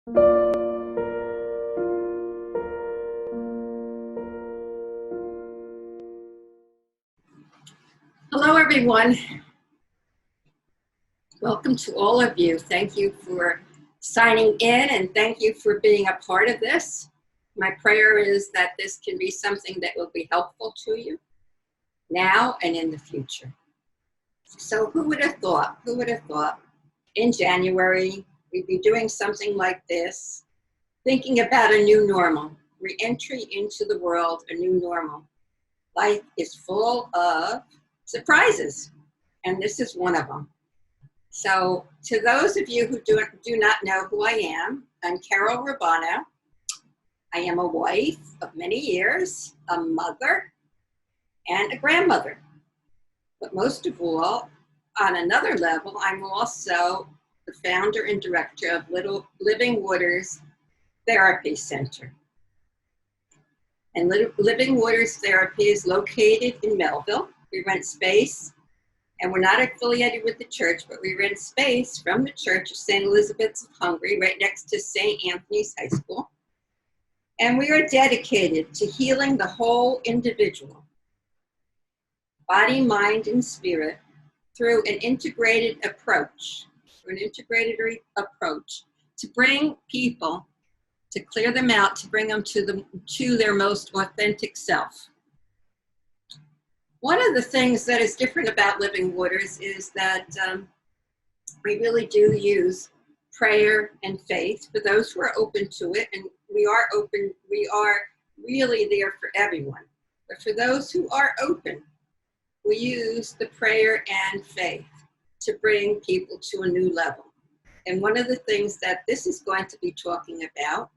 Hello, everyone. Welcome to all of you. Thank you for signing in and thank you for being a part of this. My prayer is that this can be something that will be helpful to you now and in the future. So who would have thought in January we'd be doing something like this, thinking about a new normal, re-entry into the world, a new normal. Life is full of surprises, and this is one of them. So to those of you who do not know who I am, I'm Carol Rubano. I am a wife of many years, a mother, and a grandmother. But most of all, on another level, I'm also the founder and director of Living Waters Therapy Center. And Living Waters Therapy is located in Melville. We rent space. And we're not affiliated with the church, but we rent space from the Church of St. Elizabeth's of Hungary, right next to St. Anthony's High School. And we are dedicated to healing the whole individual, body, mind, and spirit, through an integrated approach, to bring people, to clear them out, to bring them to their most authentic self. One of the things that is different about Living Waters is that we really do use prayer and faith for those who are open to it, and we are really there for everyone. But for those who are open, we use the prayer and faith to bring people to a new level. And one of the things that this is going to be talking about,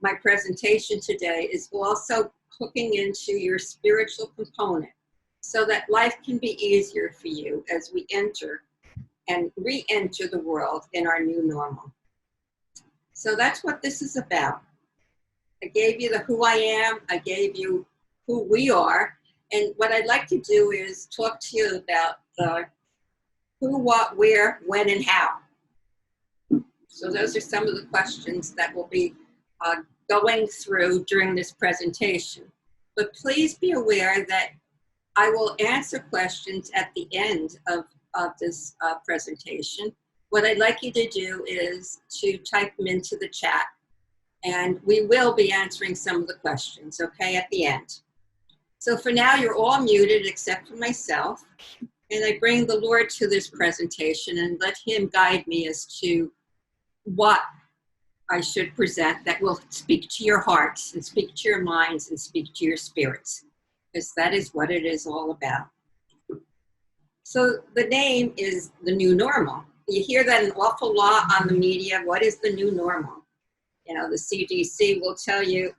my presentation today, is also hooking into your spiritual component so that life can be easier for you as we enter and re-enter the world in our new normal. So that's what this is about. I gave you the who I am, I gave you who we are, and what I'd like to do is talk to you about the who, what, where, when, and how. So those are some of the questions that will be going through during this presentation. But please be aware that I will answer questions at the end of this presentation. What I'd like you to do is to type them into the chat, and we will be answering some of the questions, okay, at the end. So for now, you're all muted except for myself, and I bring the Lord to this presentation and let him guide me as to what I should present that will speak to your hearts and speak to your minds and speak to your spirits, because that is what it is all about. So the name is the new normal. You hear that an awful lot on the media. What is the new normal? You know, the CDC will tell you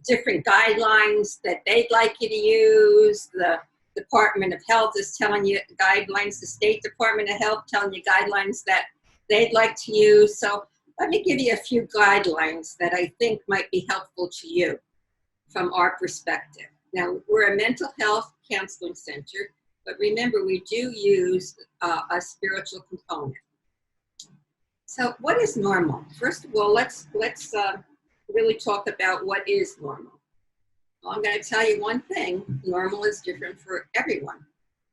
different guidelines that they'd like you to use. The Department of Health is telling you guidelines. The State Department of Health telling you guidelines that they'd like to use. So let me give you a few guidelines that I think might be helpful to you from our perspective. Now, we're a mental health counseling center, but remember, we do use a spiritual component. So what is normal? First of all, let's really talk about what is normal. Well, I'm going to tell you one thing. Normal is different for everyone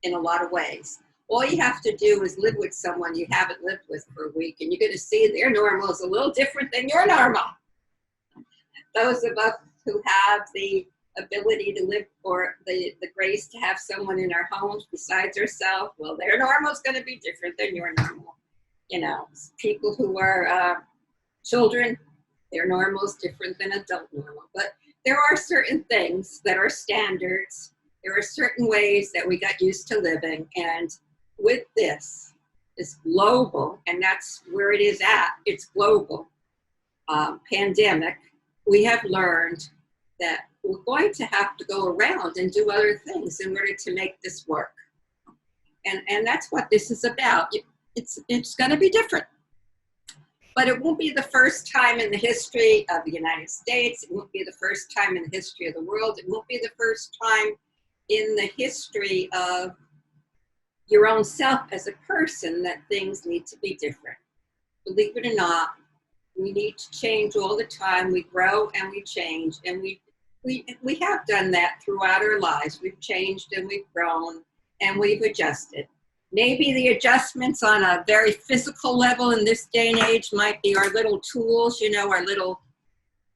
in a lot of ways. All you have to do is live with someone you haven't lived with for a week, and you're going to see their normal is a little different than your normal. Those of us who have the ability to live, or the grace to have someone in our homes besides ourselves, well, their normal is going to be different than your normal. You know, people who are children, their normal is different than adult normal. But there are certain things that are standards. There are certain ways that we got used to living, and with this global, and that's where it is at, it's global pandemic, we have learned that we're going to have to go around and do other things in order to make this work. And that's what this is about. It's going to be different. But it won't be the first time in the history of the United States. It won't be the first time in the history of the world. It won't be the first time in the history of your own self as a person that things need to be different. Believe it or not, We need to change all the time. We grow and we change, and we have done that throughout our lives. We've changed and we've grown and we've adjusted. Maybe the adjustments on a very physical level in this day and age might be our little tools, our little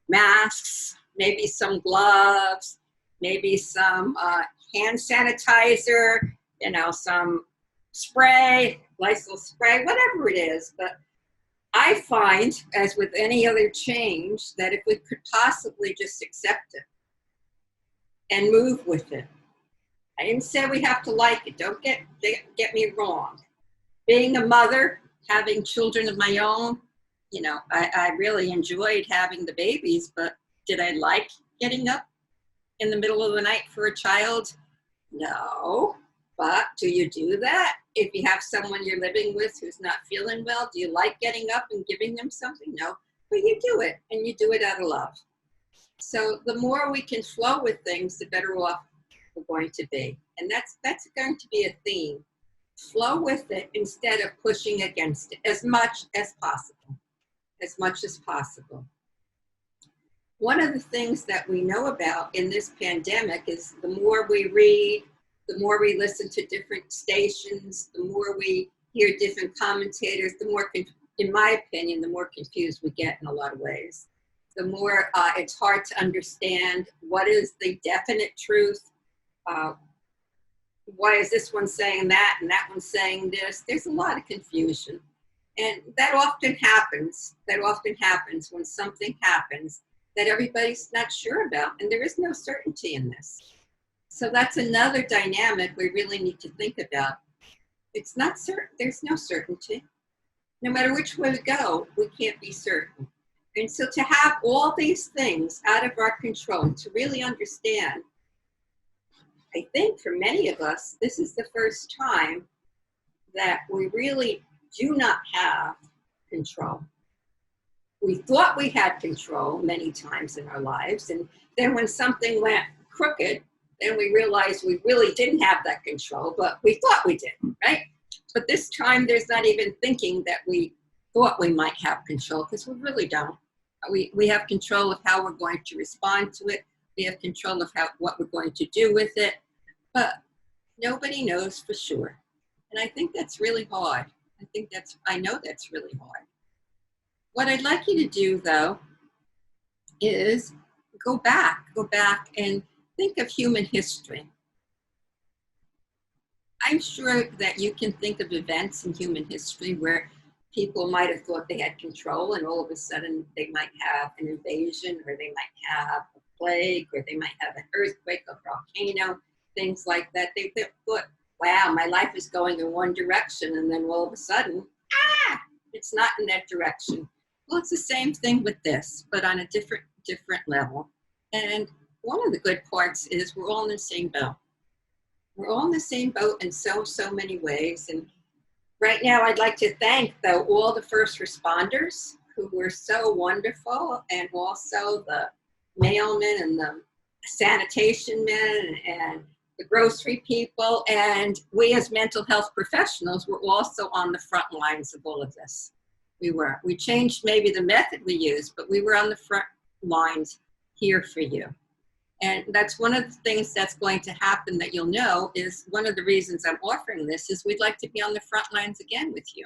masks, maybe some gloves, maybe some hand sanitizer, some spray, Lysol spray, whatever it is. But I find, as with any other change, that if we could possibly just accept it and move with it. I didn't say we have to like it. Don't get me wrong. Being a mother, having children of my own, I really enjoyed having the babies, but did I like getting up in the middle of the night for a child? No. But do you do that? If you have someone you're living with who's not feeling well, do you like getting up and giving them something? No. But you do it, and you do it out of love. So the more we can flow with things, the better off we're going to be. And that's going to be a theme. Flow with it instead of pushing against it as much as possible. As much as possible. One of the things that we know about in this pandemic is the more we read, the more we listen to different stations, the more we hear different commentators, the more, in my opinion, the more confused we get in a lot of ways. The more it's hard to understand what is the definite truth. Why is this one saying that and that one saying this? There's a lot of confusion. And that often happens. That often happens when something happens that everybody's not sure about. And there is no certainty in this. So that's another dynamic we really need to think about. It's not certain. There's no certainty. No matter which way we go, we can't be certain. And so to have all these things out of our control, to really understand, I think for many of us, this is the first time that we really do not have control. We thought we had control many times in our lives, and then when something went crooked, then we realized we really didn't have that control, but we thought we did, right? But this time there's not even thinking that we thought we might have control, because we really don't. We have control of how we're going to respond to it. We have control of what we're going to do with it, but nobody knows for sure. And I think that's really hard. I know that's really hard. What I'd like you to do, though, is go back and think of human history. I'm sure that you can think of events in human history where people might have thought they had control, and all of a sudden they might have an invasion, or they might have a plague, or they might have an earthquake, a volcano, things like that. They thought, wow, my life is going in one direction, and then all of a sudden, it's not in that direction. Well, it's the same thing with this, but on a different level. And one of the good parts is we're all in the same boat. We're all in the same boat in so many ways. And right now, I'd like to thank, though, all the first responders who were so wonderful, and also the mailmen and the sanitation men and the grocery people. And we as mental health professionals were also on the front lines of all of this. We changed maybe the method we used, but we were on the front lines here for you. And that's one of the things that's going to happen that you'll know is one of the reasons I'm offering this is we'd like to be on the front lines again with you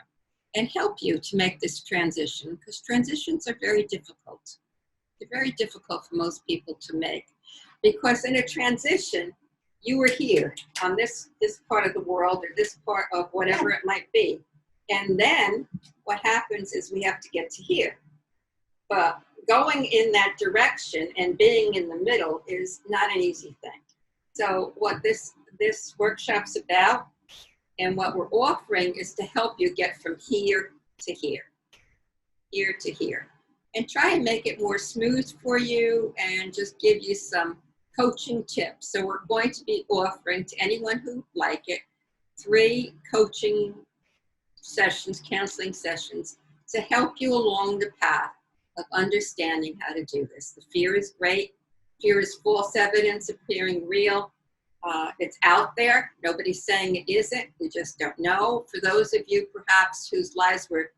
and help you to make this transition, because transitions are very difficult. They're very difficult for most people to make, because in a transition, you were here on this part of the world, or this part of whatever it might be. And then what happens is we have to get to here. But going in that direction and being in the middle is not an easy thing. So what this workshop's about, and what we're offering, is to help you get from here to here to here, and try and make it more smooth for you and just give you some coaching tips. So we're going to be offering to anyone who like it 3 coaching sessions, counseling sessions, to help you along the path of understanding how to do this. The fear is great. Fear is false evidence appearing real. It's out there. Nobody's saying it isn't. We just don't know. For those of you perhaps whose lives were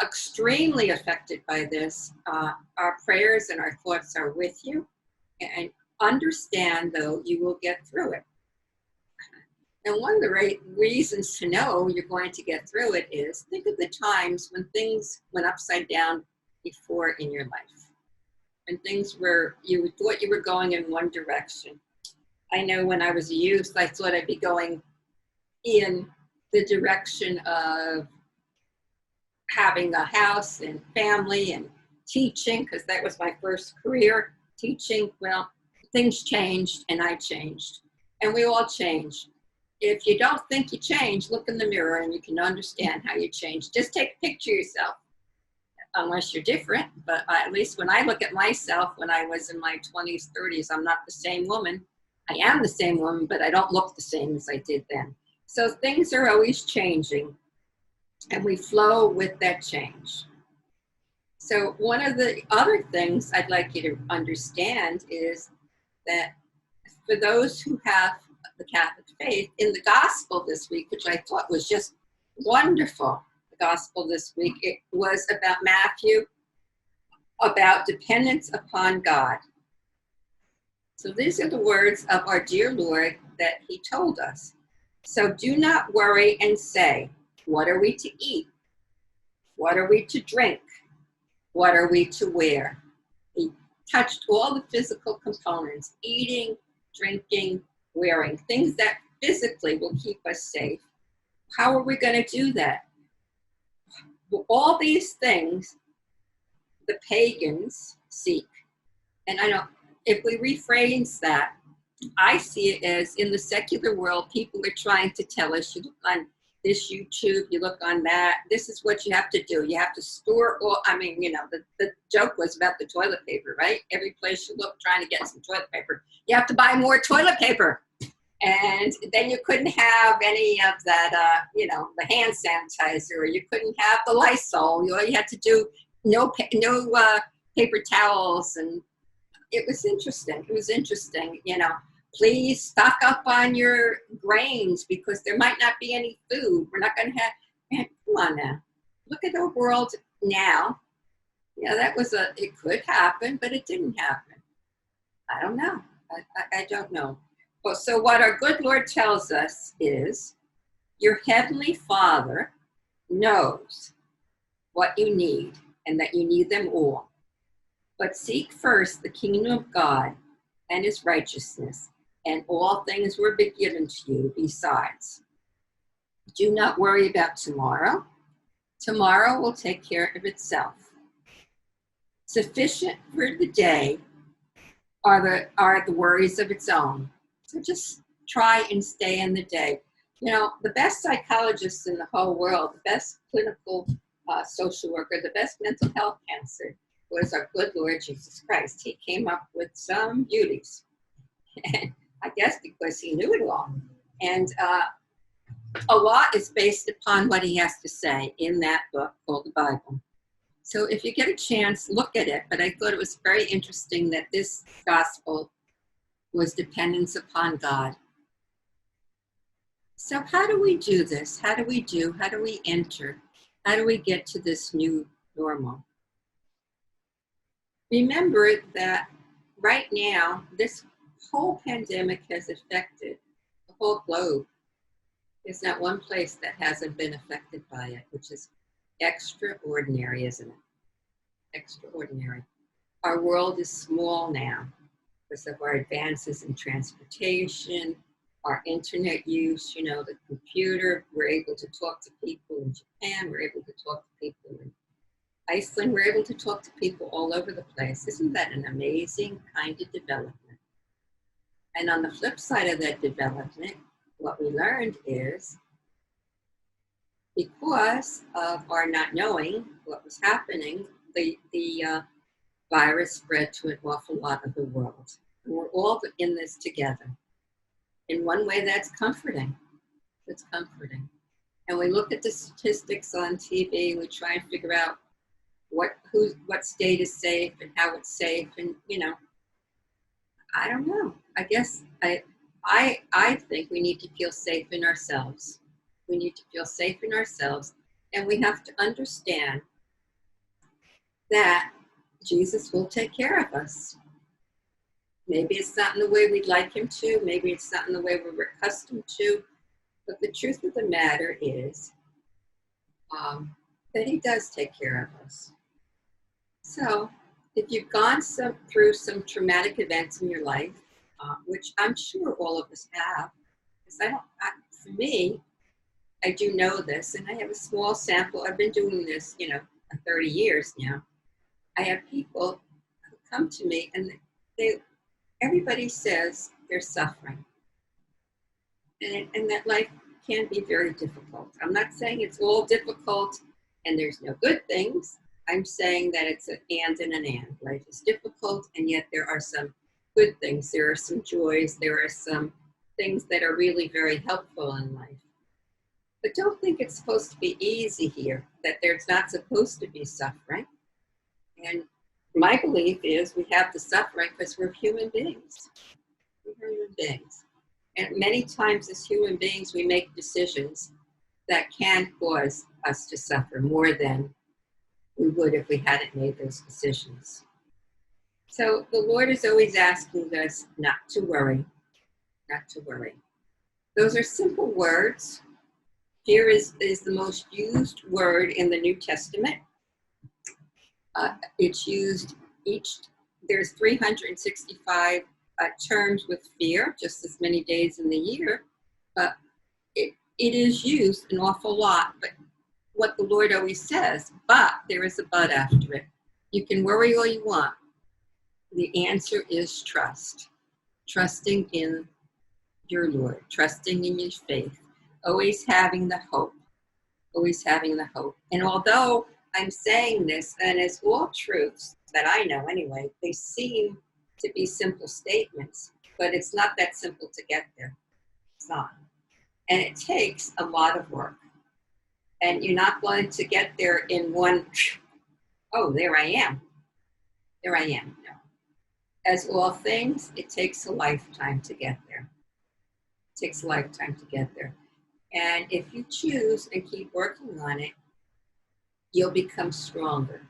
extremely affected by this. Our prayers and our thoughts are with you. And understand, though, you will get through it. And one of the reasons to know you're going to get through it is think of the times when things went upside down before in your life. When things were, you thought you were going in one direction. I know when I was a youth, I thought I'd be going in the direction of having a house and family and teaching, because that was my first career, teaching. Well, things changed and I changed. And we all change. If you don't think you change, look in the mirror and you can understand how you change. Just take a picture of yourself, unless you're different. But at least when I look at myself when I was in my 20s, 30s, I'm not the same woman. I am the same woman, but I don't look the same as I did then. So things are always changing, and we flow with that change. So one of the other things I'd like you to understand is that for those who have the Catholic faith, in the gospel this week, which I thought was just wonderful, the gospel this week, it was about Matthew, about dependence upon God. So these are the words of our dear Lord that he told us. So do not worry and say, what are we to eat? What are we to drink? What are we to wear? He touched all the physical components, eating, drinking, wearing, things that physically will keep us safe. How are we going to do that? All these things the pagans seek. And I know if we rephrase that, I see it as in the secular world, people are trying to tell us, you look on this YouTube, you look on that, this is what you have to do. You have to store all, I mean, you know, the joke was about the toilet paper, right? Every place you look trying to get some toilet paper, you have to buy more toilet paper. And then you couldn't have any of that, you know, the hand sanitizer, or you couldn't have the Lysol. You had to do no paper towels. And it was interesting. It was interesting, you know. Please stock up on your grains because there might not be any food. We're not going to have, man, come on now. Look at our world now. Yeah, that was it could happen, but it didn't happen. I don't know. I don't know. Well, so what our good Lord tells us is your heavenly Father knows what you need and that you need them all. But seek first the kingdom of God and his righteousness, and all things will be given to you besides. Do not worry about tomorrow. Tomorrow will take care of itself. Sufficient for the day are the worries of its own. So just try and stay in the day. You know, the best psychologists in the whole world, the best clinical social worker, the best mental health counselor was our good Lord Jesus Christ. He came up with some beauties. And I guess because he knew it all. And a lot is based upon what he has to say in that book called the Bible. So if you get a chance, look at it. But I thought it was very interesting that this gospel was dependence upon God. So how do we do this? How do we enter? How do we get to this new normal? Remember that right now, this whole pandemic has affected the whole globe. There's not one place that hasn't been affected by it, which is extraordinary, isn't it? Extraordinary. Our world is small now because of our advances in transportation, our internet use, you know, the computer. We're able to talk to people in Japan. We're able to talk to people in Iceland. We're able to talk to people all over the place. Isn't that an amazing kind of development? And on the flip side of that development, what we learned is because of our not knowing what was happening, the virus spread to an awful lot of the world. And we're all in this together. In one way, that's comforting. It's comforting. And we look at the statistics on TV, we try and figure out what state is safe and how it's safe, and you know, I don't know. I guess I think we need to feel safe in ourselves. We need to feel safe in ourselves, and we have to understand that Jesus will take care of us. Maybe it's not in the way we'd like him to. Maybe it's not in the way we're accustomed to. But the truth of the matter is that he does take care of us. So if you've gone through some traumatic events in your life, which I'm sure all of us have, because for me, I do know this, and I have a small sample. I've been doing this, 30 years now. I have people who come to me, and everybody says they're suffering, and that life can be very difficult. I'm not saying it's all difficult and there's no good things. I'm saying that it's an and and an and. Life is difficult, and yet there are some good things. There are some joys. There are some things that are really very helpful in life. But don't think it's supposed to be easy here, that there's not supposed to be suffering. And my belief is we have the suffering because we're human beings. We're human beings. And many times as human beings, we make decisions that can cause us to suffer more than we would if we hadn't made those decisions. So the Lord is always asking us not to worry, not to worry. Those are simple words. Fear is the most used word in the New Testament. It's used there's 365 terms with fear, just as many days in the year, but it is used an awful lot. But what the Lord always says, but there is a but after it. You can worry all you want. The answer is trust. Trusting in your Lord, trusting in your faith, always having the hope, always having the hope. And although I'm saying this, and it's all truths that I know anyway, they seem to be simple statements, but it's not that simple to get there. It's not. And it takes a lot of work. And you're not going to get there in one, oh, there I am. There I am. No. As all things, it takes a lifetime to get there. It takes a lifetime to get there. And if you choose and keep working on it, you'll become stronger.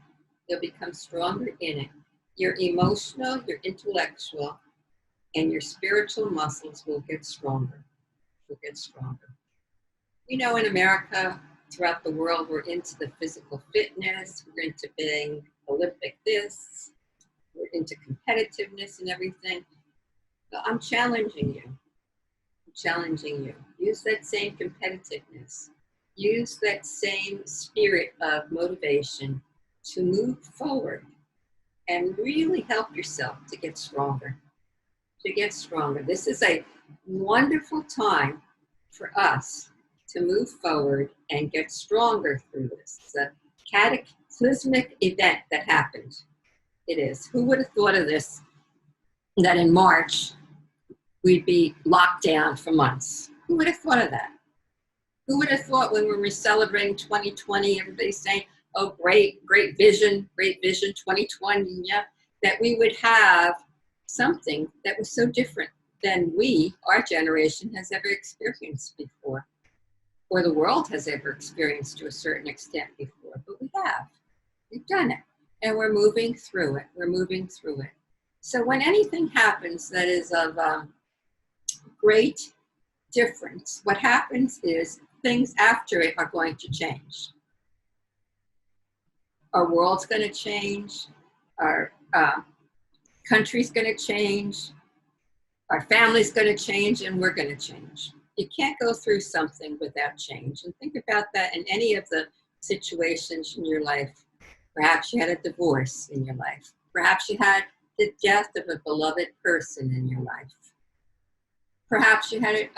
You'll become stronger in it. Your emotional, your intellectual, and your spiritual muscles will get stronger. Will get stronger. In America, throughout the world, we're into the physical fitness. We're into being Olympic this. We're into competitiveness and everything. So I'm challenging you. Challenging you. Use that same competitiveness. Use that same spirit of motivation to move forward and really help yourself to get stronger. To get stronger. This is a wonderful time for us to move forward and get stronger through this. It's a cataclysmic event that happened. It is. Who would have thought of this, that in March, we'd be locked down for months? Who would have thought of that? Who would have thought when we were celebrating 2020, everybody's saying, oh, great vision, 2020, yeah, that we would have something that was so different than our generation, has ever experienced before, or the world has ever experienced to a certain extent before. But we have. We've done it. And we're moving through it. We're moving through it. So when anything happens that is of great difference, what happens is things after it are going to change. Our world's going to change. Our country's going to change. Our family's going to change, and we're going to change. You can't go through something without change. And think about that in any of the situations in your life. Perhaps you had a divorce in your life. Perhaps you had the death of a beloved person in your life. Perhaps you had,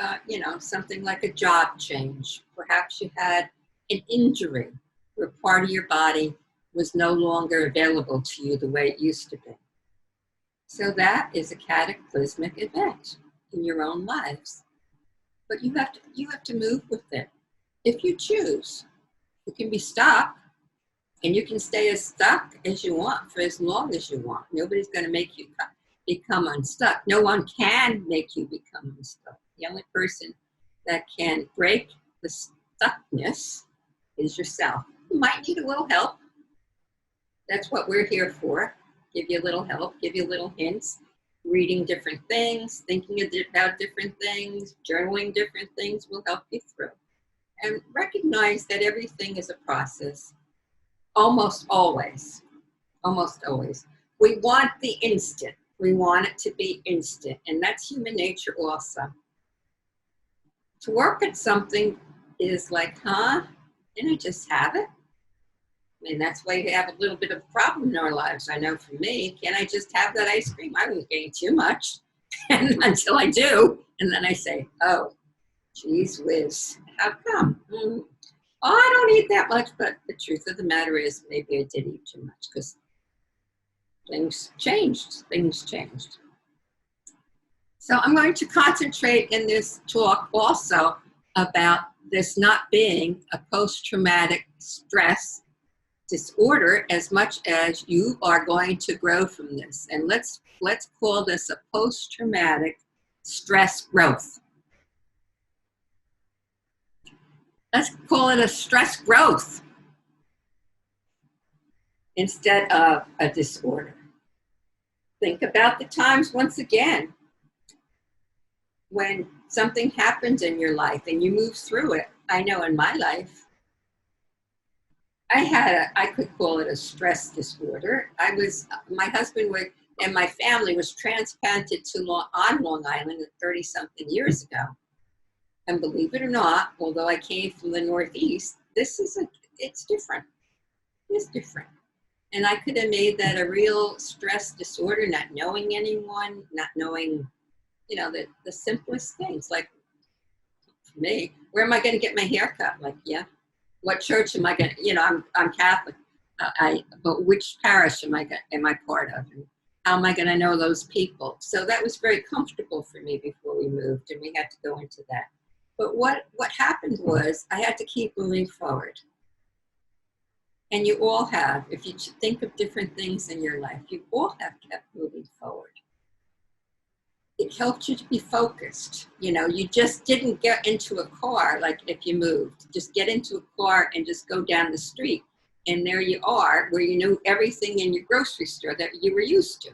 something like a job change. Perhaps you had an injury where part of your body was no longer available to you the way it used to be. So that is a cataclysmic event in your own lives. But you have to move with it. If you choose, you can be stuck, and you can stay as stuck as you want for as long as you want. Nobody's going to make you become unstuck. No one can make you become unstuck. The only person that can break the stuckness is yourself. You might need a little help. That's what we're here for. Give you a little help, give you little hints, reading different things, thinking about different things, journaling different things will help you through. And recognize that everything is a process. Almost always. Almost always. We want the instant. We want it to be instant. And that's human nature also. To work at something is like, huh? Can I just have it? I mean, that's why we have a little bit of a problem in our lives. I know for me, can I just have that ice cream? I won't gain too much and until I do. And then I say, oh, geez whiz, how come? Oh, I don't eat that much, but the truth of the matter is maybe I did eat too much because things changed. So I'm going to concentrate in this talk also about this not being a post-traumatic stress disorder as much as you are going to grow from this. And let's call this a post-traumatic stress growth. Let's call it a stress growth instead of a disorder. Think about the times once again when something happens in your life and you move through it. I know in my life, I could call it a stress disorder. My husband and my family was transplanted on Long Island 30-something years ago. And believe it or not, although I came from the Northeast, it's different. It's different. And I could have made that a real stress disorder, not knowing anyone, not knowing, the simplest things. Like for me, where am I going to get my hair cut? Like, yeah. What church am I going to, I'm Catholic, but which parish am I part of? And how am I going to know those people? So that was very comfortable for me before we moved, and we had to go into that. But what happened was I had to keep moving forward. And you all have, if you think of different things in your life, you all have kept moving forward. It helped you to be focused. You just didn't get into a car like if you moved. Just get into a car and just go down the street. And there you are, where you knew everything in your grocery store that you were used to.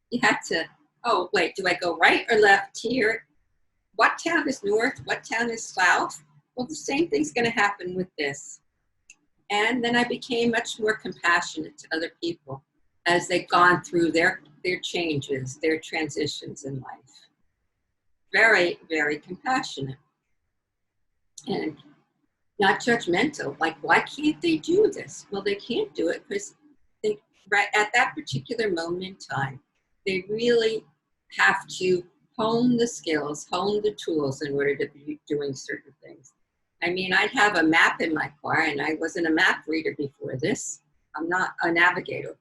You had to, oh, wait, do I go right or left here? What town is north? What town is south? Well, the same thing's going to happen with this. And then I became much more compassionate to other people as they've gone through their changes, their transitions in life. Very, very compassionate. And not judgmental. Like, why can't they do this? Well, they can't do it because right at that particular moment in time, they really have to hone the skills, hone the tools in order to be doing certain things. I mean, I'd have a map in my car, and I wasn't a map reader before this. I'm not a navigator.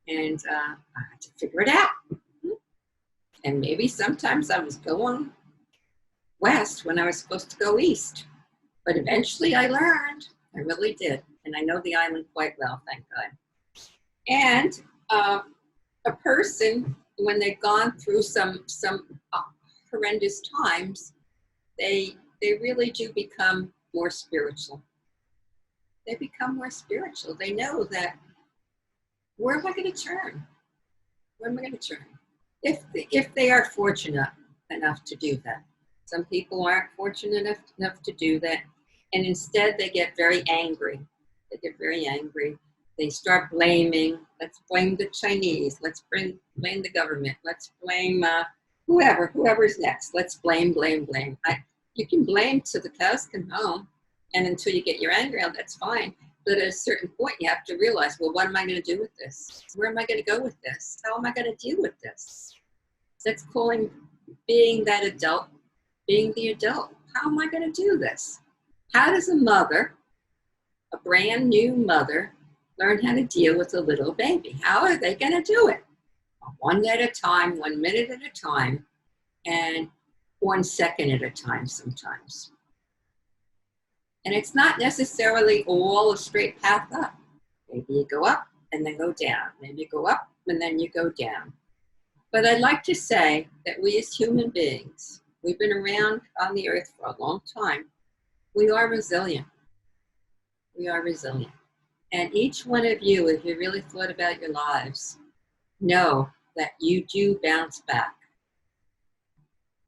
And I had to figure it out. And maybe sometimes I was going west when I was supposed to go east. But eventually I learned. I really did. And I know the island quite well, thank God. And a person, when they've gone through some horrendous times, they really do become more spiritual. They become more spiritual. They know that, where am I going to turn? Where am I going to turn? If they are fortunate enough to do that. Some people aren't fortunate enough to do that. And instead they get very angry. They start blaming. Let's blame the Chinese. Let's blame the government. Let's blame whoever's next. Let's blame. You can blame till the cows come home. And until you get your anger out, that's fine. But at a certain point, you have to realize, well, what am I going to do with this? Where am I going to go with this? How am I going to deal with this? That's calling being that adult, being the adult. How am I going to do this? How does a mother, a brand new mother, learn how to deal with a little baby? How are they going to do it? One day at a time, 1 minute at a time, and 1 second at a time sometimes. And it's not necessarily all a straight path up. Maybe you go up and then go down. Maybe you go up and then you go down. But I'd like to say that we as human beings, we've been around on the earth for a long time. We are resilient. We are resilient. And each one of you, if you really thought about your lives, know that you do bounce back.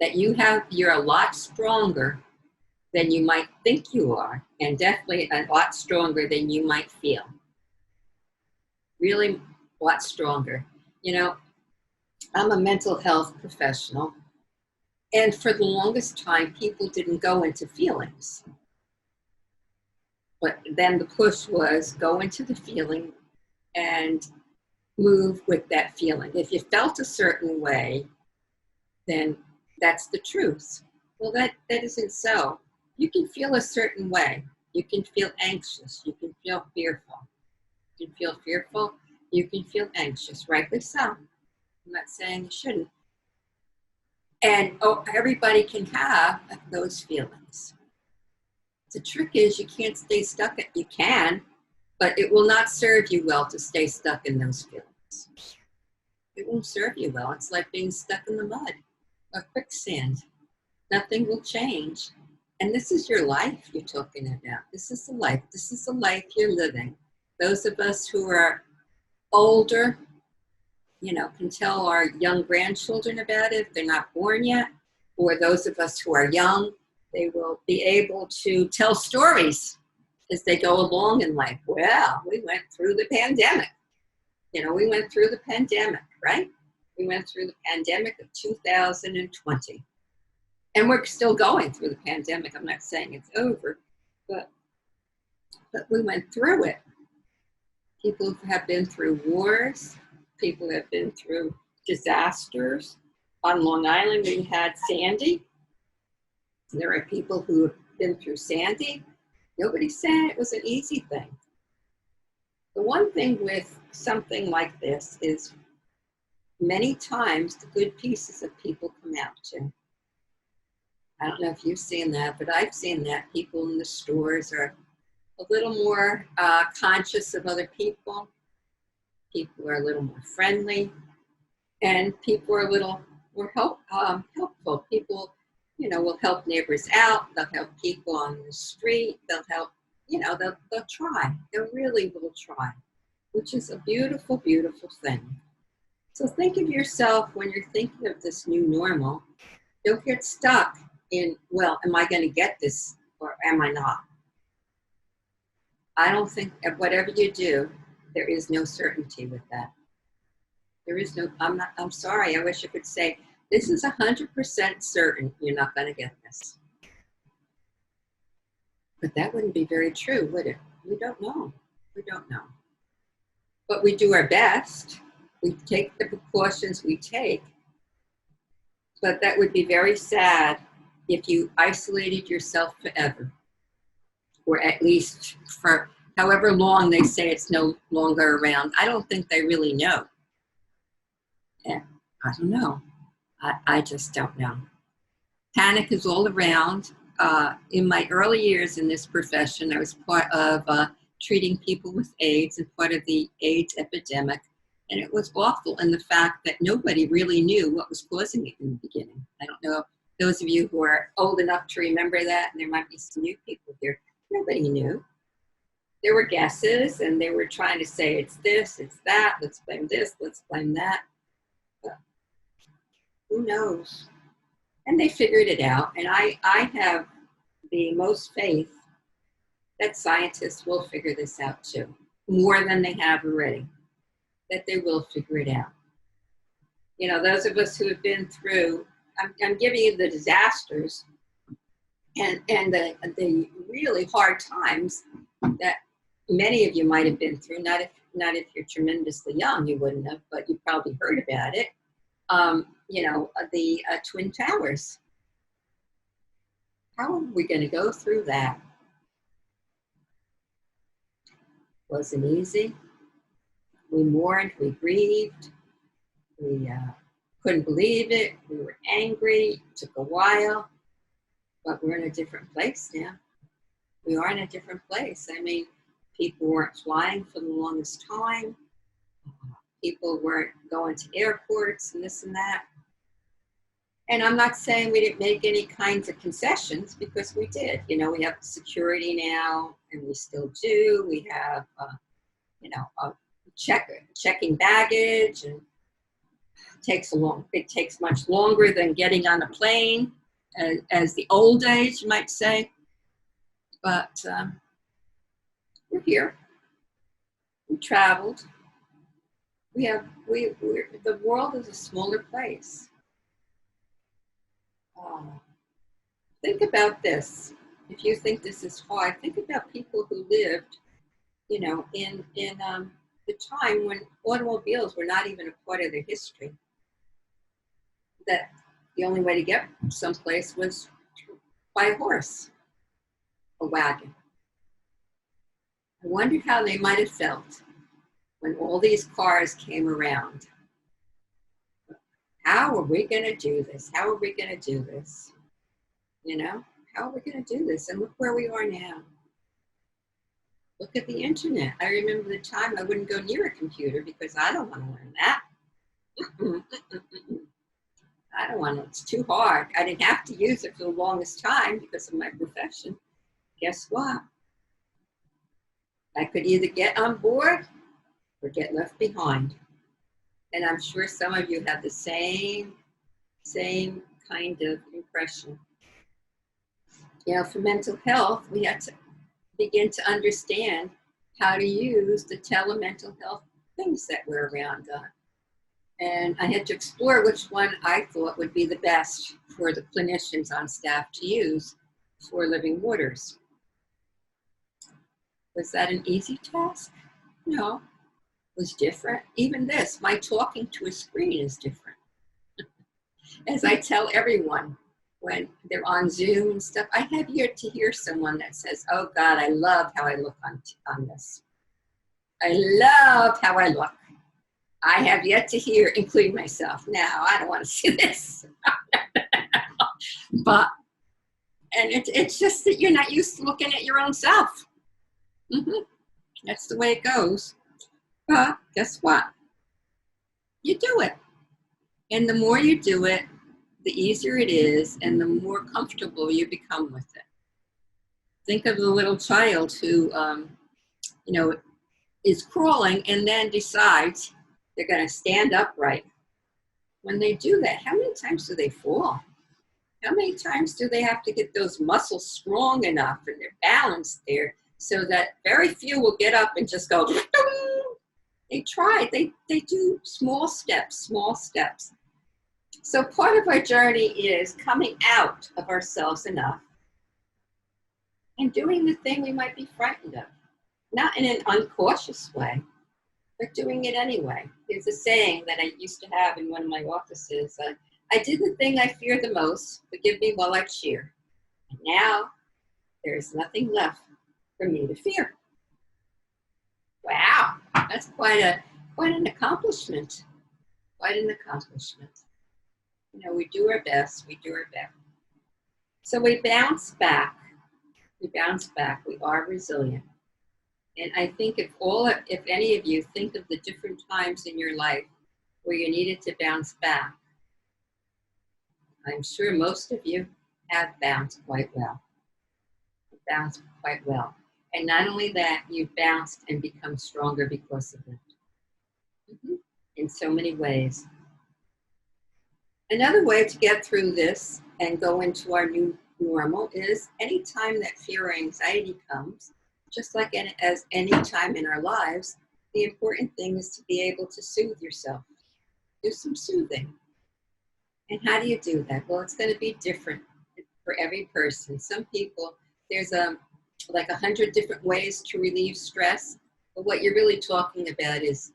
That you're a lot stronger than you might think you are, and definitely a lot stronger than you might feel. Really a lot stronger. You know, I'm a mental health professional, and for the longest time, people didn't go into feelings. But then the push was go into the feeling and move with that feeling. If you felt a certain way, then that's the truth. Well, that isn't so. You can feel a certain way. You can feel anxious. You can feel fearful. You can feel fearful. You can feel anxious, rightly so. I'm not saying you shouldn't. And everybody can have those feelings. The trick is you can't stay stuck. You can, but it will not serve you well to stay stuck in those feelings. It won't serve you well. It's like being stuck in the mud or quicksand. Nothing will change. And this is your life you're talking about. This is the life. This is the life you're living. Those of us who are older, can tell our young grandchildren about it if they're not born yet. Or those of us who are young, they will be able to tell stories as they go along in life. Well, we went through the pandemic. We went through the pandemic, right? We went through the pandemic of 2020. And we're still going through the pandemic. I'm not saying it's over, but we went through it. People have been through wars. People have been through disasters. On Long Island, we had Sandy. There are people who have been through Sandy. Nobody's saying it was an easy thing. The one thing with something like this is many times the good pieces of people come out too. I don't know if you've seen that, but I've seen that. People in the stores are a little more conscious of other people. People are a little more friendly, and people are a little more helpful. People, will help neighbors out. They'll help people on the street. They'll help, they'll try. They really will try, which is a beautiful, beautiful thing. So think of yourself when you're thinking of this new normal. Don't get stuck in, well, am I going to get this or am I not? I don't think whatever you do, there is no certainty with that. There is no, I'm sorry, I wish I could say, this is 100% certain you're not going to get this. But that wouldn't be very true, would it? We don't know. We don't know. But we do our best. We take the precautions we take. But that would be very sad if you isolated yourself forever, or at least for however long they say it's no longer around. I don't think they really know. Yeah, I don't know. I just don't know. Panic is all around. In my early years in this profession, I was part of treating people with AIDS and part of the AIDS epidemic. And it was awful in the fact that nobody really knew what was causing it in the beginning. I don't know, those of you who are old enough to remember that, and there might be some new people here, nobody knew. There were guesses, and they were trying to say it's this, it's that, let's blame this, let's blame that. But who knows? And they figured it out. And I have the most faith that scientists will figure this out too, more than they have already, that they will figure it out. Those of us who have been through, I'm giving you the disasters and the really hard times that many of you might have been through, not if you're tremendously young, you wouldn't have, but you probably heard about it. The Twin Towers. How are we going to go through that? Wasn't easy. We mourned, we grieved, we couldn't believe it, we were angry, it took a while, but we're in a different place now. We are in a different place. I mean, people weren't flying for the longest time. People weren't going to airports and this and that. And I'm not saying we didn't make any kinds of concessions, because we did. We have security now, and we still do. We have checking baggage, and it takes much longer than getting on a plane, as the old days, you might say. But we're here. We traveled. The world is a smaller place. Think about this. If you think this is hard, think about people who lived, in the time when automobiles were not even a part of their history. That the only way to get someplace was by a horse, a wagon. I wonder how they might have felt when all these cars came around. How are we going to do this? How are we going to do this? How are we going to do this? And look where we are now. Look at the internet. I remember the time I wouldn't go near a computer because I don't want to learn that. I don't want to. It's too hard. I didn't have to use it for the longest time because of my profession. Guess what? I could either get on board or get left behind. And I'm sure some of you have the same kind of impression. For mental health, we had to begin to understand how to use the telemental health things that were around. And I had to explore which one I thought would be the best for the clinicians on staff to use for Living Waters. Was that an easy task? No, it was different. Even this, my talking to a screen is different. As I tell everyone when they're on Zoom and stuff, I have yet to hear someone that says, "Oh God, I love how I look on this. I love how I look." I have yet to hear, including myself. Now, I don't want to see this. And it's just that you're not used to looking at your own self. That's the way it goes. But guess what? You do it. And the more you do it, the easier it is, and the more comfortable you become with it. Think of the little child who, is crawling and then decides they're going to stand upright. When they do that, how many times do they fall? How many times do they have to get those muscles strong enough and they're balanced there so that very few will get up and just go, they try, they do small steps. So part of our journey is coming out of ourselves enough and doing the thing we might be frightened of. Not in an uncautious way, but doing it anyway. There's a saying that I used to have in one of my offices. I did the thing I fear the most, forgive me while I cheer. And now there is nothing left for me to fear. Wow, that's quite an accomplishment. Quite an accomplishment. We do our best. So we bounce back. We are resilient. And I think if any of you think of the different times in your life where you needed to bounce back, I'm sure most of you have bounced quite well. And not only that, you've bounced and become stronger because of it. In so many ways. Another way to get through this and go into our new normal is anytime that fear or anxiety comes, just like as any time in our lives, the important thing is to be able to soothe yourself. Do some soothing. And how do you do that? Well, it's going to be different for every person. Some people, there's like 100 different ways to relieve stress. But what you're really talking about is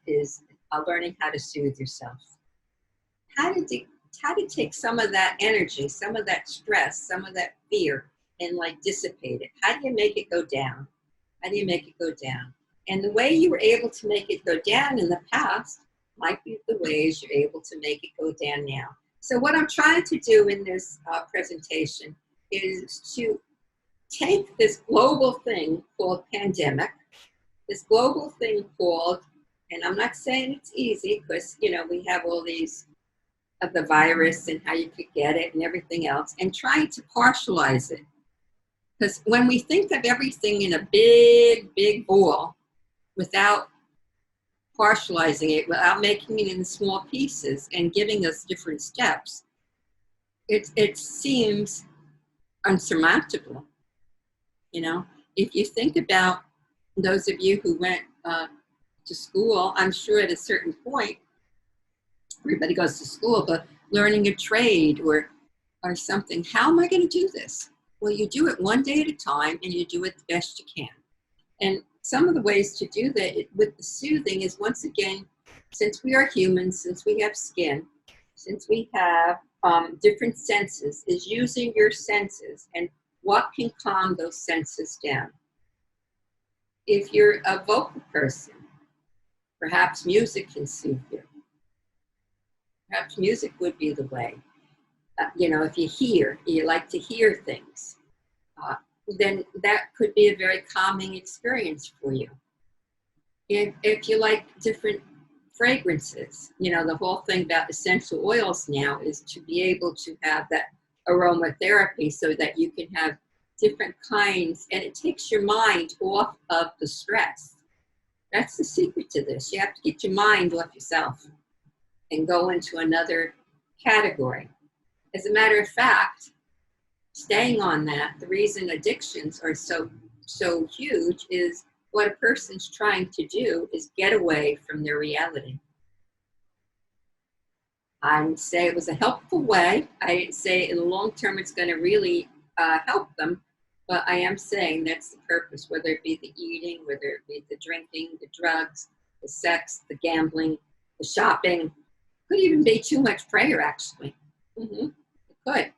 learning how to soothe yourself. How to take some of that energy, some of that stress, some of that fear, and dissipate it. How do you make it go down? And the way you were able to make it go down in the past might be the ways you're able to make it go down now. So what I'm trying to do in this presentation is to take this global thing called pandemic, this global thing called, and I'm not saying it's easy because, we have all these of the virus and how you could get it and everything else, and trying to partialize it. Because when we think of everything in a big, big ball without partializing it, without making it in small pieces and giving us different steps, it seems unsurmountable. You know, if you think about those of you who went to school, I'm sure at a certain point, everybody goes to school, but learning a trade or something, how am I going to do this? Well, you do it one day at a time, and you do it the best you can. And some of the ways to do that with the soothing is, once again, since we are humans, since we have skin, since we have different senses, is using your senses and what can calm those senses down. If you're a vocal person, perhaps music can soothe you. Perhaps music would be the way. You know, if you like to hear things, then that could be a very calming experience for you. If you like different fragrances, you know, the whole thing about essential oils now is to be able to have that aromatherapy so that you can have different kinds, and it takes your mind off of the stress. That's the secret to this. You have to get your mind off yourself and go into another category. As a matter of fact, staying on that, the reason addictions are so huge is what a person's trying to do is get away from their reality. I would say it was a helpful way. I didn't say in the long term it's going to really help them, but I am saying that's the purpose, whether it be the eating, whether it be the drinking, the drugs, the sex, the gambling, the shopping. Could even be too much prayer, actually. It could.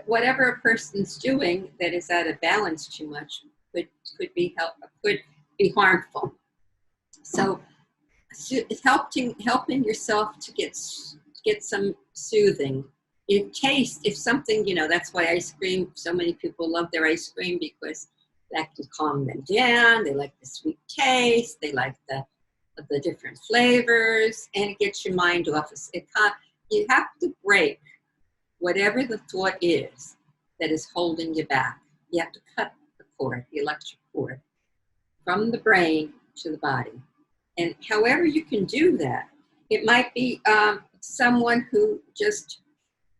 Whatever a person's doing that is out of balance too much could be harmful. So it's helping yourself to get some soothing. If something, you know, that's why ice cream, so many people love their ice cream, because that can calm them down. They like the sweet taste, they like the different flavors, and it gets your mind off. You have to break whatever the thought is that is holding you back. You have to cut the cord, the electric cord, from the brain to the body. And however you can do that, it might be someone who just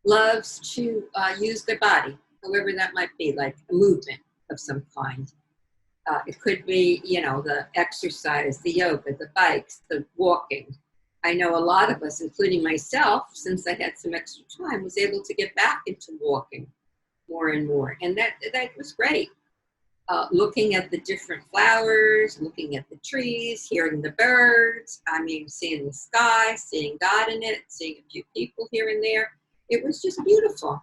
loves to use their body, however that might be, like a movement of some kind. It could be, you know, the exercise, the yoga, the bikes, the walking. I know a lot of us, including myself, since I had some extra time, was able to get back into walking more and more. And that was great. Looking at the different flowers, looking at the trees, hearing the birds, seeing the sky, seeing God in it, seeing a few people here and there. It was just beautiful.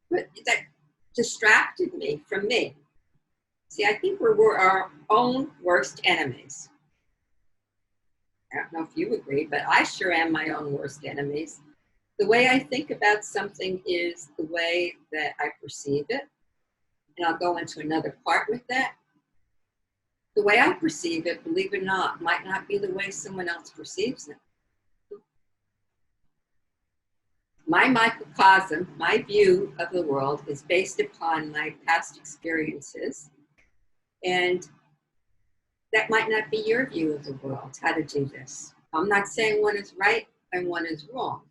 But that distracted me from me. See, I think we're our own worst enemies. I don't know if you agree, but I sure am my own worst enemies. The way I think about something is the way that I perceive it. And I'll go into another part with that. The way I perceive it, believe it or not, might not be the way someone else perceives it. My microcosm, my view of the world, is based upon my past experiences. And that might not be your view of the world, how to do this. I'm not saying one is right and one is wrong.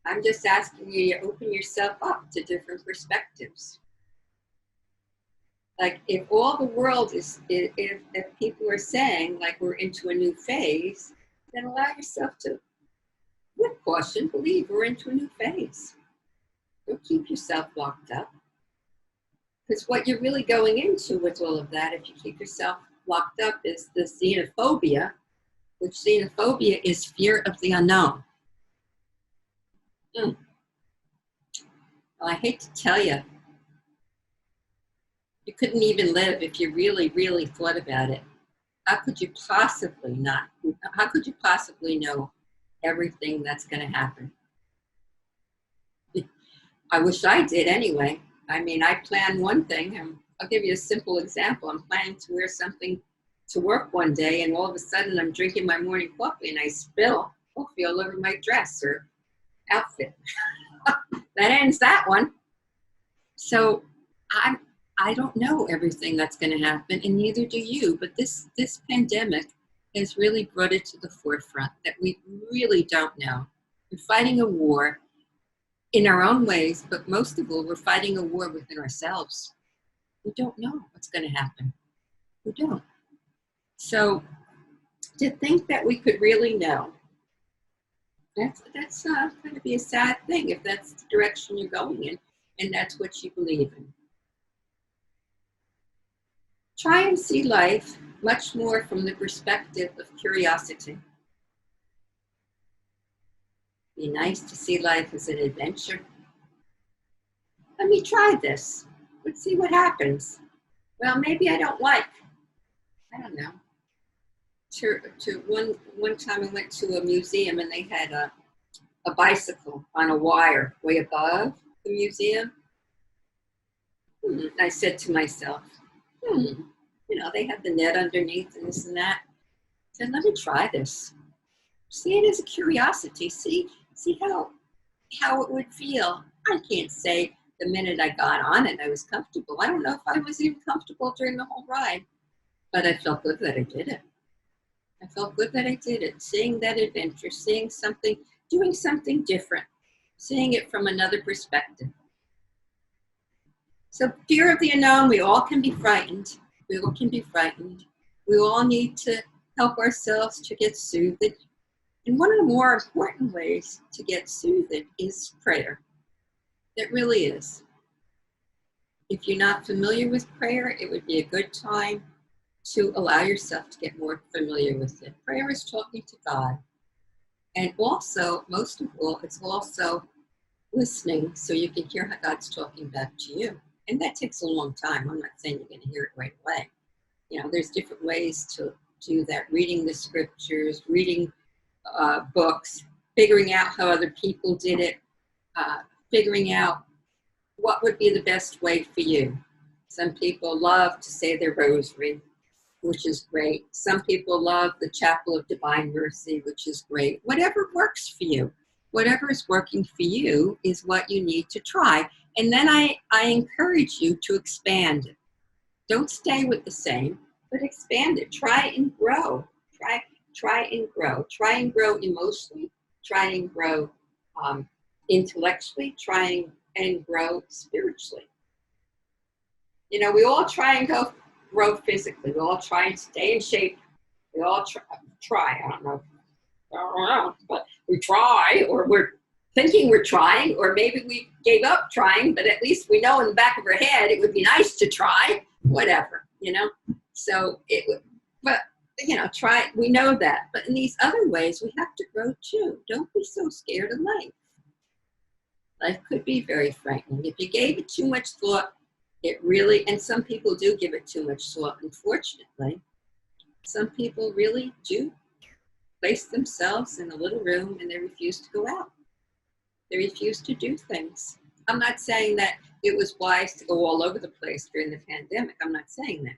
I'm just asking you to open yourself up to different perspectives. Like, if all the world is, if people are saying, like, we're into a new phase, then allow yourself to, with caution, believe we're into a new phase. Don't keep yourself locked up. Because what you're really going into with all of that, if you keep yourself locked up, is the xenophobia, which xenophobia is fear of the unknown. Well, I hate to tell you, you couldn't even live if you really, really thought about it. How could you possibly know everything that's going to happen? I wish I did anyway. I plan one thing, and I'll give you a simple example. I'm planning to wear something to work one day, and all of a sudden I'm drinking my morning coffee and I spill coffee all over my dress or outfit. That ends that one. So I don't know everything that's going to happen, and neither do you. But this pandemic has really brought it to the forefront that we really don't know. We're fighting a war in our own ways, but most of all, we're fighting a war within ourselves. We don't know what's going to happen. We don't. So to think that we could really know, that's going to be a sad thing if that's the direction you're going in and that's what you believe in. Try and see life much more from the perspective of curiosity. Be nice to see life as an adventure. Let me try this. Let's see what happens. Well, maybe I don't like. I don't know. One time I went to a museum and they had a bicycle on a wire way above the museum. I said to myself, they have the net underneath and this and that. I said, let me try this. See it as a curiosity. See how it would feel. I can't say the minute I got on it I was comfortable. I don't know if I was even comfortable during the whole ride, but I felt good that I did it. I felt good that I did it. Seeing that adventure, seeing something, doing something different, seeing it from another perspective. So fear of the unknown, we all can be frightened. We all can be frightened. We all need to help ourselves to get soothed. And one of the more important ways to get soothed is prayer. It really is. If you're not familiar with prayer, it would be a good time to allow yourself to get more familiar with it. Prayer is talking to God. And also, most of all, it's also listening so you can hear how God's talking back to you. And that takes a long time. I'm not saying you're going to hear it right away. There's different ways to do that. Reading the scriptures, reading books, figuring out how other people did it, figuring out what would be the best way for you. Some people love to say their rosary, which is great. Some people love the Chapel of Divine Mercy, which is great. Whatever works for you. Whatever is working for you is what you need to try. And then I encourage you to expand it. Don't stay with the same, but expand it. Try and grow. Try and grow. Try and grow emotionally. Try and grow intellectually. Try and grow spiritually. We all try and grow physically. We all try and stay in shape. We all try. I don't know, but we try, or we're thinking we're trying, or maybe we gave up trying, but at least we know in the back of our head it would be nice to try, whatever, So it would, but, try, we know that. But in these other ways, we have to grow too. Don't be so scared of life. Life could be very frightening. If you gave it too much thought, it really, and some people do give it too much thought, unfortunately. Some people really do place themselves in a little room and they refuse to go out. They refuse to do things. I'm not saying that it was wise to go all over the place during the pandemic. I'm not saying that.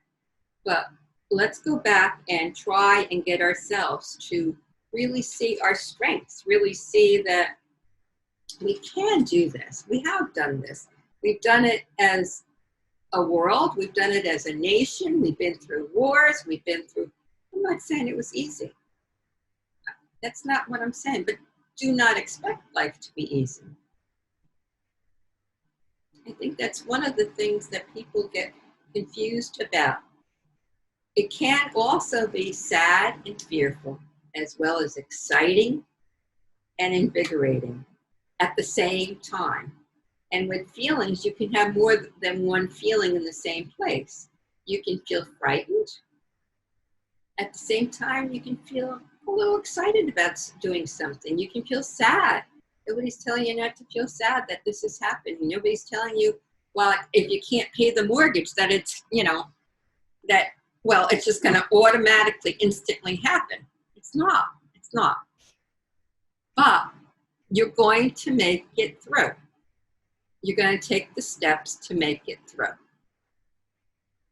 But let's go back and try and get ourselves to really see our strengths, really see that we can do this. We have done this. We've done it as a world. We've done it as a nation. We've been through wars. We've been through, I'm not saying it was easy. That's not what I'm saying, but do not expect life to be easy. I think that's one of the things that people get confused about. It can also be sad and fearful, as well as exciting and invigorating at the same time. And with feelings, you can have more than one feeling in the same place. You can feel frightened. At the same time, you can feel a little excited about doing something. You can feel sad. Nobody's telling you not to feel sad that this is happening. Nobody's telling you, well, if you can't pay the mortgage, that it's, it's just going to automatically, instantly happen. It's not. But you're going to make it through. You're going to take the steps to make it through.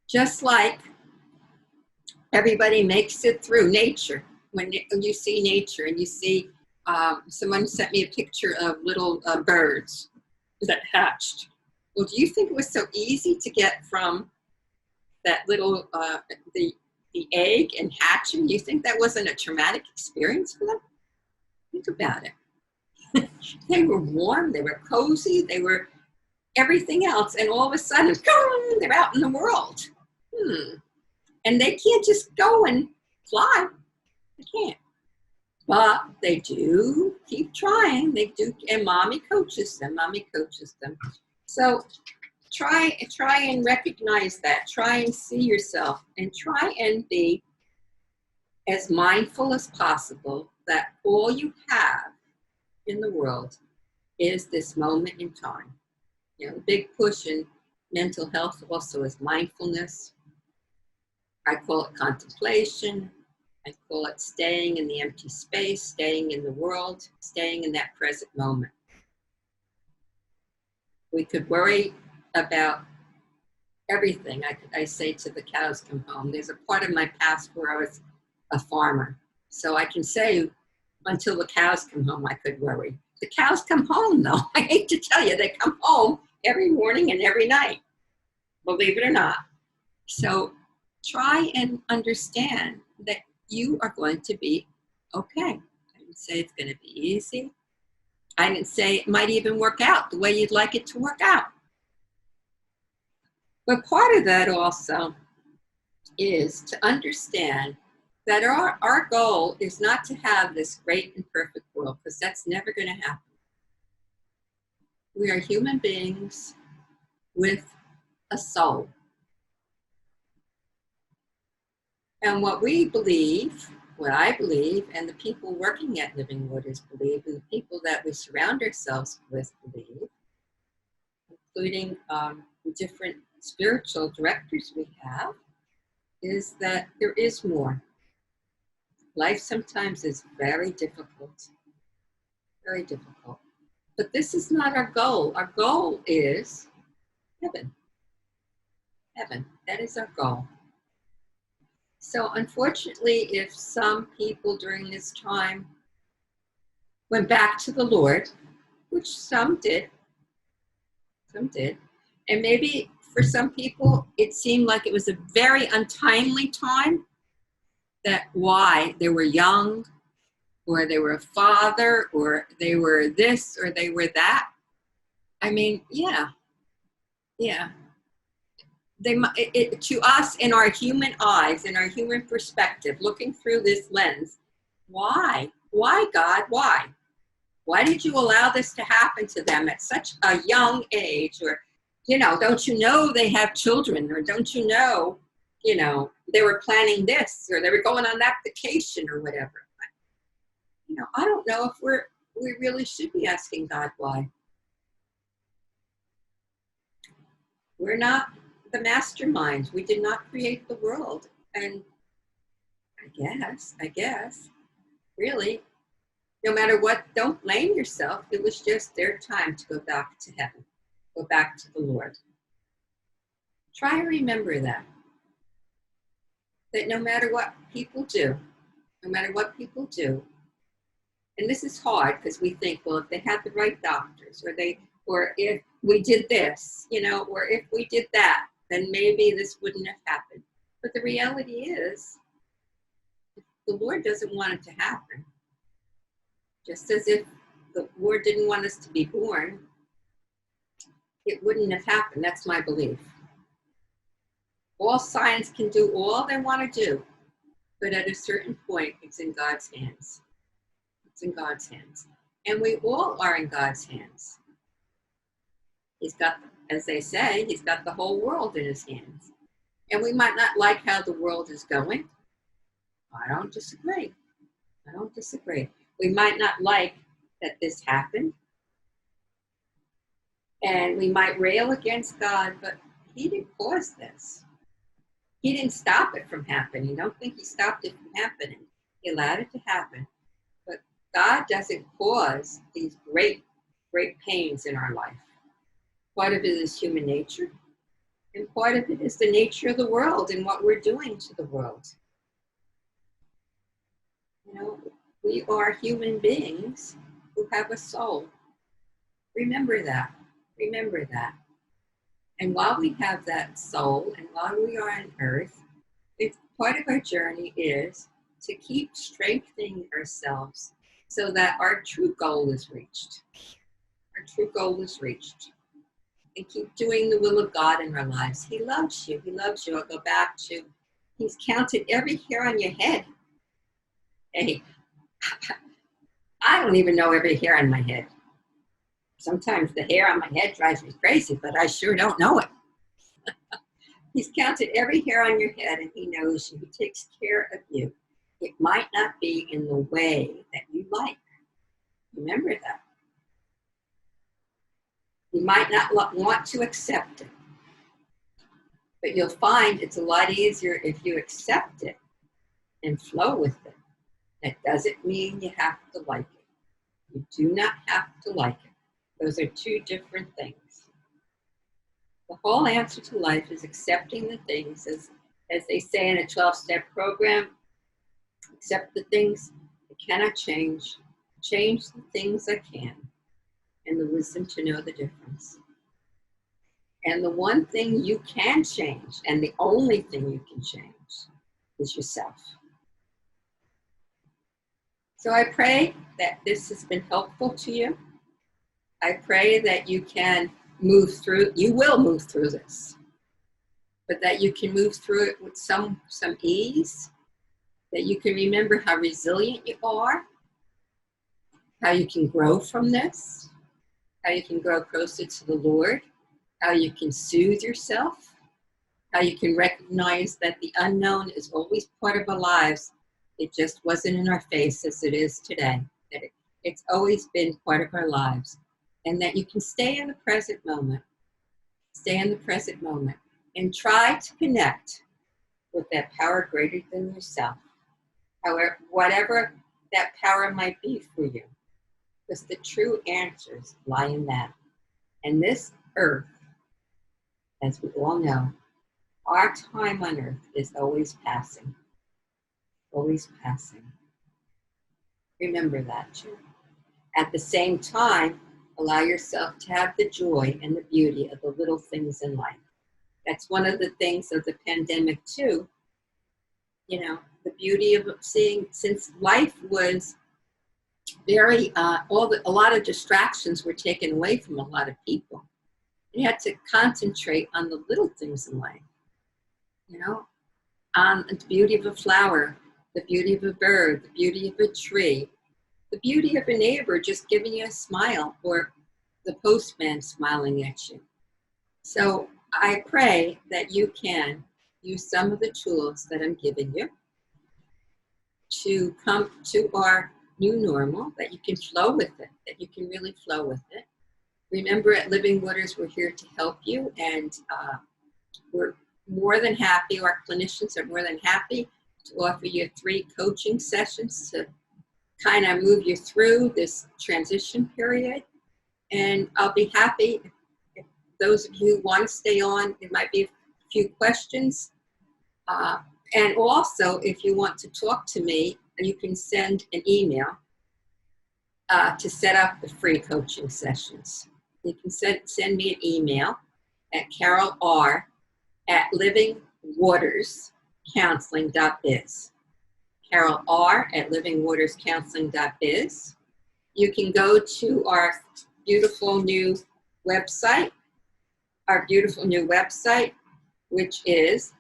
Just like everybody makes it through nature. When you see nature and you see, someone sent me a picture of little birds that hatched. Well, do you think it was so easy to get from that little, the the egg and hatching. You think that wasn't a traumatic experience for them? Think about it. They were warm, they were cozy, they were everything else, and all of a sudden, they're out in the world. And they can't just go and fly. They can't. But they do keep trying. They do, and mommy coaches them. So try and recognize that. Try and see yourself, and try and be as mindful as possible that all you have in the world is this moment in time. You know, the big push in mental health also is mindfulness. I call it contemplation. I call it staying in the empty space, staying in the world, staying in that present moment. We could worry about everything. I say to the cows come home. There's a part of my past where I was a farmer. So I can say until the cows come home, I could worry. The cows come home though. I hate to tell you, they come home every morning and every night, believe it or not. So try and understand that you are going to be okay. I didn't say it's going to be easy. I didn't say it might even work out the way you'd like it to work out. But part of that also is to understand that our goal is not to have this great and perfect world, because that's never going to happen. We are human beings with a soul. And what we believe, what I believe, and the people working at Living Waters believe, and the people that we surround ourselves with believe, including different spiritual directors we have, is that there is more. Life sometimes is very difficult, very difficult. But this is not our goal. Our goal is heaven. Heaven, that is our goal. So unfortunately, if some people during this time went back to the Lord, which some did, and maybe for some people, it seemed like it was a very untimely time, that why they were young, or they were a father, or they were this, or they were that. I mean, yeah. To us, in our human eyes, in our human perspective, looking through this lens, why? Why, God, why? Why did you allow this to happen to them at such a young age? Or, don't you know they have children? Or don't you know, they were planning this, or they were going on that vacation, or whatever. I don't know if we really should be asking God why. We're not the masterminds. We did not create the world. And I guess, really, no matter what, don't blame yourself. It was just their time to go back to heaven, go back to the Lord. Try and remember that no matter what people do, and this is hard because we think, well, if they had the right doctors, or if we did this, or if we did that, then maybe this wouldn't have happened. But the reality is, the Lord doesn't want it to happen. Just as if the Lord didn't want us to be born, it wouldn't have happened. That's my belief. All science can do all they want to do, but at a certain point, it's in God's hands. It's in God's hands. And we all are in God's hands. He's got, as they say, he's got the whole world in his hands. And we might not like how the world is going. I don't disagree. We might not like that this happened. And we might rail against God, but he didn't cause this. He didn't stop it from happening. Don't think he stopped it from happening. He allowed it to happen. But God doesn't cause these great, great pains in our life. Part of it is human nature, and part of it is the nature of the world and what we're doing to the world. We are human beings who have a soul. Remember that. And while we have that soul, and while we are on earth, part of our journey is to keep strengthening ourselves so that our true goal is reached. Our true goal is reached. And keep doing the will of God in our lives. He loves you. He loves you. I'll go back to, he's counted every hair on your head. Hey, I don't even know every hair on my head. Sometimes the hair on my head drives me crazy, but I sure don't know it. He's counted every hair on your head, and he knows you. He takes care of you. It might not be in the way that you like. Remember that. You might not want to accept it, but you'll find it's a lot easier if you accept it and flow with it. That doesn't mean you have to like it. You do not have to like it. Those are two different things. The whole answer to life is accepting the things, as they say in a 12-step program, accept the things that cannot change the things that can, and the wisdom to know the difference. And the one thing you can change, and the only thing you can change, is yourself. So I pray that this has been helpful to you. I pray that you can move through, you will move through this, but that you can move through it with some ease, that you can remember how resilient you are, how you can grow from this, how you can grow closer to the Lord, how you can soothe yourself, how you can recognize that the unknown is always part of our lives. It just wasn't in our face as it is today. That it's always been part of our lives. And that you can stay in the present moment. Stay in the present moment. And try to connect with that power greater than yourself. However, whatever that power might be for you. Because the true answers lie in that. And this earth, as we all know, our time on earth is always passing. Always passing. Remember that too. At the same time, allow yourself to have the joy and the beauty of the little things in life. That's one of the things of the pandemic too. You know, the beauty of seeing, since life was very, a lot of distractions were taken away from a lot of people. You had to concentrate on the little things in life. You know, on the beauty of a flower, the beauty of a bird, the beauty of a tree, the beauty of a neighbor just giving you a smile, or the postman smiling at you. So I pray that you can use some of the tools that I'm giving you to come to our new normal, that you can flow with it, that you can really flow with it. Remember, at Living Waters, we're here to help you, and we're more than happy, our clinicians are more than happy to offer you 3 coaching sessions to kind of move you through this transition period. And I'll be happy if those of you who want to stay on, it might be a few questions. And also, if you want to talk to me, you can send an email to set up the free coaching sessions. You can send me an email at Carol R. at livingwaterscounseling.biz. Carol R. at livingwaterscounseling.biz. You can go to our beautiful new website, which is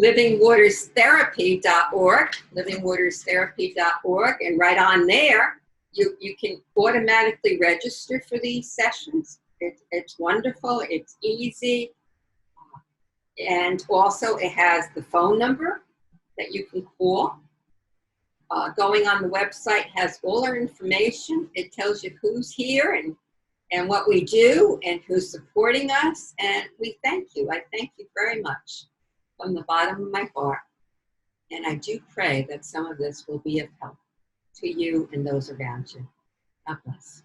livingwaterstherapy.org, and right on there, you can automatically register for these sessions. It's wonderful, it's easy, and also it has the phone number that you can call. Going on the website has all our information. It tells you who's here and what we do and who's supporting us, and we thank you. I thank you very much from the bottom of my heart, and I do pray that some of this will be of help to you and those around you. God bless.